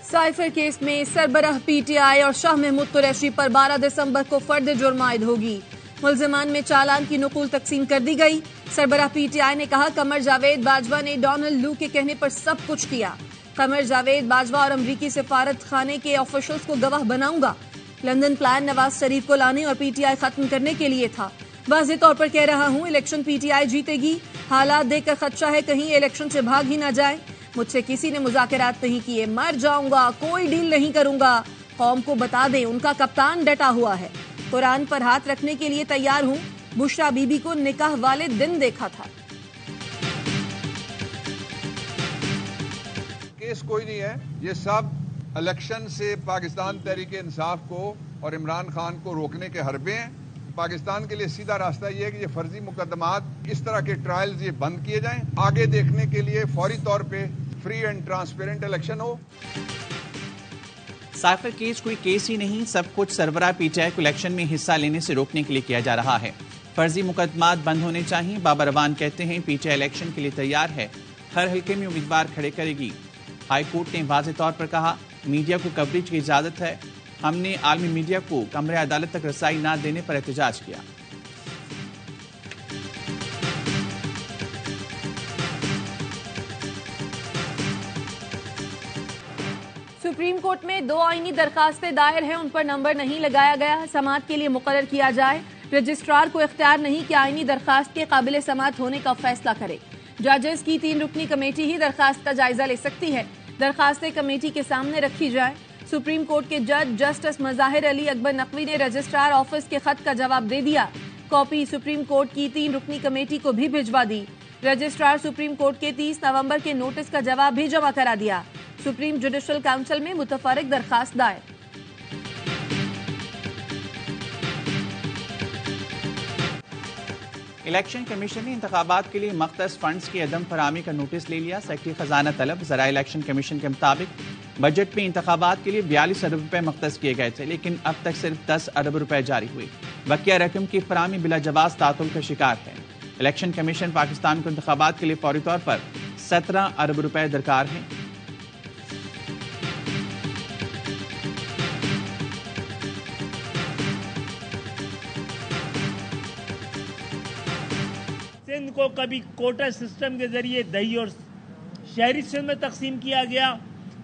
Cipher case में सरबराह PTI और शाह महमूद कुरैशी पर 12 दिसंबर को फर्द जुर्म आयद होगी। मुल्जिमान में चालान की नकुल तकसीम कर दी गई। सरबराह पीटीआई ने कहा, कमर जावेद बाजवा ने डोनाल्ड लू के कहने पर सब कुछ किया। कमर जावेद बाजवा और अमरीकी सिफारत खाने के ऑफिशियल्स को गवाह बनाऊंगा। लंदन प्लान नवाज शरीफ को लाने और पीटीआई खत्म करने के लिए था। वाज़ेह तौर पर कह रहा हूं, इलेक्शन पीटीआई जीतेगी। हालात देखकर खदशा है कहीं इलेक्शन से भाग ही ना जाए। मुझसे किसी ने मुज़ाकरात नहीं किए, मर जाऊंगा, कोई डील नहीं करूंगा। कौम को बता दें, उनका कप्तान डटा हुआ है। कुरान पर हाथ रखने के लिए तैयार हूं। बुशरा बीबी को निकाह वाले दिन देखा था। केस कोई नहीं है, ये सब इलेक्शन से पाकिस्तान तहरीक इंसाफ को और इमरान खान को रोकने के हरबे हैं। पाकिस्तान के लिए सीधा रास्ता ये है कि ये फर्जी मुकदमात, इस तरह के ट्रायल्स ये बंद किए जाएं। आगे देखने के लिए फौरी तौर पे फ्री एंड ट्रांसपेरेंट इलेक्शन हो। साइफर केस कोई केस ही नहीं, सब कुछ सरबराह पीटीआई को इलेक्शन में हिस्सा लेने से रोकने के लिए किया जा रहा है। फर्जी मुकदमात बंद होने चाहिए। बाबर अवान कहते हैं पीटीआई इलेक्शन के लिए तैयार है, हर हल्के में उम्मीदवार खड़े करेगी। हाईकोर्ट ने वाज़ेह तौर पर कहा, मीडिया को कवरेज की इजाजत है। हमने आलमी मीडिया को कमरे अदालत तक रसाई न देने पर एहतजाज किया। सुप्रीम कोर्ट में 2 आईनी दरखास्तें दायर हैं, उन पर नंबर नहीं लगाया गया। समाअत के लिए मुकर्रर किया जाए। रजिस्ट्रार को इख्तियार नहीं कि आईनी दरखास्त के काबिल समाअत होने का फैसला करे। जजेस की 3 रुकनी कमेटी ही दरखास्त का जायजा ले सकती है। दरखास्तें कमेटी के सामने रखी जाए। सुप्रीम कोर्ट के जज जस्टिस मज़ाहिर अली अकबर नकवी ने रजिस्ट्रार ऑफिस के खत का जवाब दे दिया। कॉपी सुप्रीम कोर्ट की 3 रुकनी कमेटी को भी भिजवा दी। रजिस्ट्रार सुप्रीम कोर्ट के 30 नवंबर के नोटिस का जवाब भी जमा करा दिया। सुप्रीम जुडिशल काउंसिल में मुतफर्रिक दरखास्त दायर। इलेक्शन कमीशन ने इंतखाबात के लिए मख्तस फंड्स की अदम फराहमी का नोटिस ले लिया। सेक्रेटरी खजाना तलब ज़रा इलेक्शन कमीशन के मुताबिक बजट में इंतखाबात के लिए 42 अरब रुपए मख्तस किए गए थे, लेकिन अब तक सिर्फ 10 अरब रुपए जारी हुए। बकिया रकम की फराहमी बिला जवाज तातुल का शिकार है। इलेक्शन कमीशन पाकिस्तान को इंतखाबात के लिए फौरी तौर पर 17 अरब रुपए दरकार हैं। सिंध को कभी कोटा सिस्टम के जरिए दही और शहरी सिंध में तकसीम किया गया,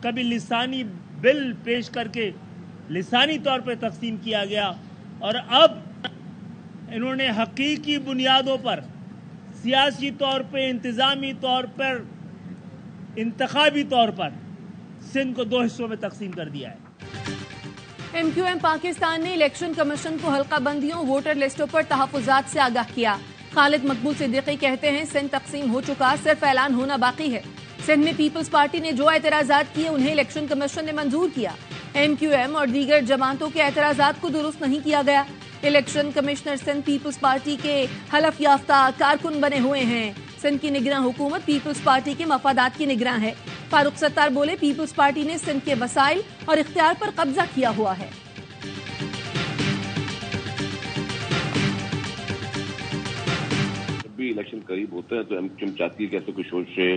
कभी लिसानी बिल पेश करके लिसानी तौर पर तकसीम किया गया, और अब इन्होंने हकीकी बुनियादों पर सियासी तौर पर, इंतजामी तौर पर, इंतखाबी तौर पर सिंध को 2 हिस्सों में तकसीम कर दिया है। MQM पाकिस्तान ने इलेक्शन कमीशन को हल्का बंदियों, वोटर लिस्टों पर तहफुजात से आगाह किया। खालिद मकबूल सिद्दीकी कहते हैं, सिंध तकसीम हो चुका, सिर्फ ऐलान होना बाकी है। सिंध में पीपल्स पार्टी ने जो एतराजात किए उन्हें इलेक्शन कमीशन ने मंजूर किया। MQM और दीगर जमातों के एतराजात को दुरुस्त नहीं किया गया। इलेक्शन कमिश्नर सिंध पीपल्स पार्टी के हलफ याफ्ता कारकुन बने हुए हैं। सिंध की निगरान हुकूमत पीपल्स पार्टी के मफादात की निगरान है। फारूक सत्तार बोले, पीपल्स पार्टी ने सिंध के वसाइल और इख्तियार पर कब्जा किया हुआ है। जब भी इलेक्शन करीब होते हैं तो MQM चाहती है कि ऐसे कुछ शोषे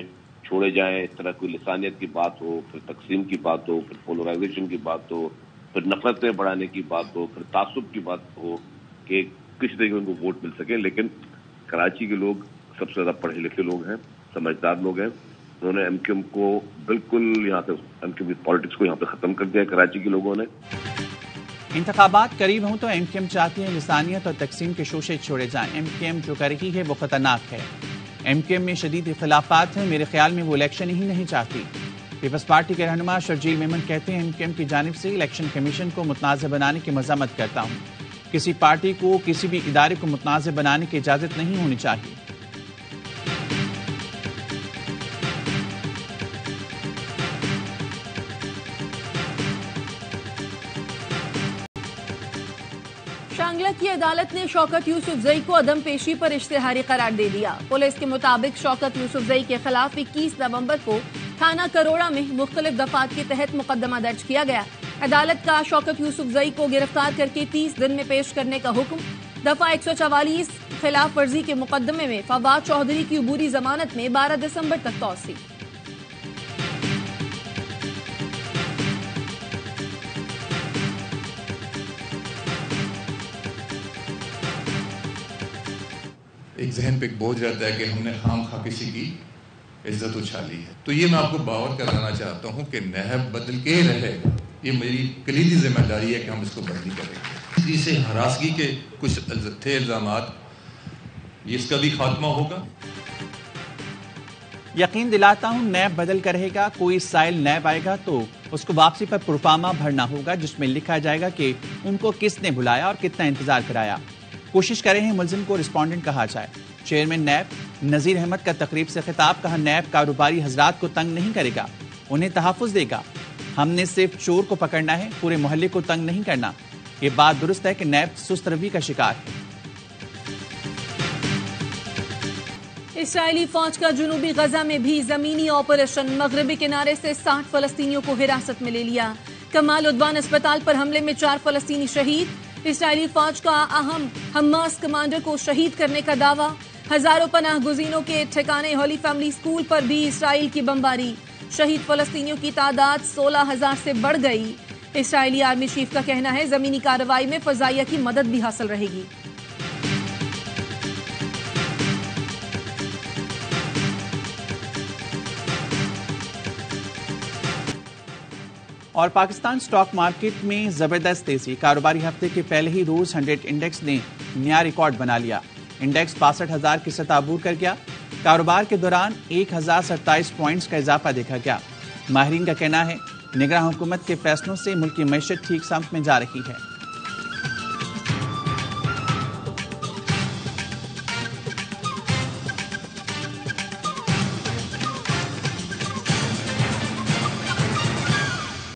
छोड़े जाएं, इस तरह कोई लिसानियत की बात हो, फिर तकसीम की बात हो, फिर पोलराइजेशन की बात हो, फिर नफरतें बढ़ाने की बात हो, फिर तासुब की बात हो कि किस तरीके उनको वोट मिल सके। लेकिन कराची के लोग सबसे ज्यादा पढ़े लिखे लोग हैं, समझदार लोग हैं। उन्होंने MQM को बिल्कुल यहाँ पे MQM की पॉलिटिक्स को यहाँ पे खत्म कर दिया कराची के लोगों ने। इंतखाबात करीब हों तो MQM चाहती है लिसानियत और तकसीम के शोशे छोड़े जाएं। MQM जो कर रही है वो खतरनाक है। MQM में शदीद इख्तिलाफात हैं, मेरे ख्याल में वो इलेक्शन ही नहीं चाहती। पीपल्स पार्टी के रहनुमा शर्जील मेमन कहते हैं, MQM की जानिब से इलेक्शन कमीशन को मुतनाज़ बनाने की मज़म्मत करता हूँ। किसी पार्टी को, किसी भी इदारे को मुतनाज़ बनाने की इजाज़त नहीं होनी चाहिए। शांगला की अदालत ने शौकत यूसुफजई को अदम पेशी पर इश्तिहारी करार दे दिया। पुलिस के मुताबिक शौकत यूसुफजई के खिलाफ 21 नवंबर को थाना करोड़ा में मुख्तलिफ दफात के तहत मुकदमा दर्ज किया गया। अदालत का शौकत यूसुफजई को गिरफ्तार करके 30 दिन में पेश करने का हुक्म। दफा 144 खिलाफ वर्जी के मुकदमे में फवाद चौधरी की अबूरी जमानत में 12 दिसंबर तक तौसी। एक जहन पे एक बोझ रहता है कि हमने खामखा किसी की इज्जत उछाली है। तो ये मैं आपको बावर कराना चाहता हूँ कि नहब बदल के रहेगा। ये मेरी कलीदी जिम्मेदारी है कि हम इसको बदली करेंगे। इसे हरासगी के कुछ थे इल्जामात, इसका भी खात्मा होगा। यकीन दिलाता हूं नैब बदल कर रहेगा। कोई साइल नैब आएगा तो उसको वापसी पर प्रोफार्मा भरना होगा जिसमें लिखा जाएगा कि उनको किसने बुलाया और कितना इंतजार कराया। कोशिश कर रहे हैं मुलजिम को रिस्पोंडेंट कहा जाए। चेयरमैन नैब नजीर अहमद का तकरीब से खिताब। कहा नैब कारोबारी हजरात को तंग नहीं करेगा, उन्हें तहफ़्फ़ुज़ देगा। हमने सिर्फ चोर को पकड़ना है, पूरे मोहल्ले को तंग नहीं करना। ये बात दुरुस्त है कि नैब सुस्त रवि का शिकार है। इस्राएली फौज का जुनूबी गजा में भी जमीनी ऑपरेशन। मगरबी किनारे से 60 फलस्तीनियों को हिरासत में ले लिया। कमाल उद्वान अस्पताल पर हमले में 4 फलस्तीनी शहीद। इस्राएली फौज का अहम हमास कमांडर को शहीद करने का दावा। हजारों पनाह गुज़ीनों के ठिकाने होली फैमिली स्कूल पर भी इसराइल की बमबारी। शहीद फलस्तीनियों की तादाद 16,000 से बढ़ गई। इस्राएली आर्मी चीफ का कहना है जमीनी कार्रवाई में फजाइया की मदद भी हासिल रहेगी। और पाकिस्तान स्टॉक मार्केट में जबरदस्त तेजी। कारोबारी हफ्ते के पहले ही रोज 100 इंडेक्स ने नया रिकॉर्ड बना लिया। इंडेक्स 62,000 की सतह अबूर कर गया। कारोबार के दौरान 1027 पॉइंट्स का इजाफा देखा गया। माहिरीन का कहना है निगरान हुकूमत के फैसलों से मुल्क की मईशत ठीक समत में जा रही है।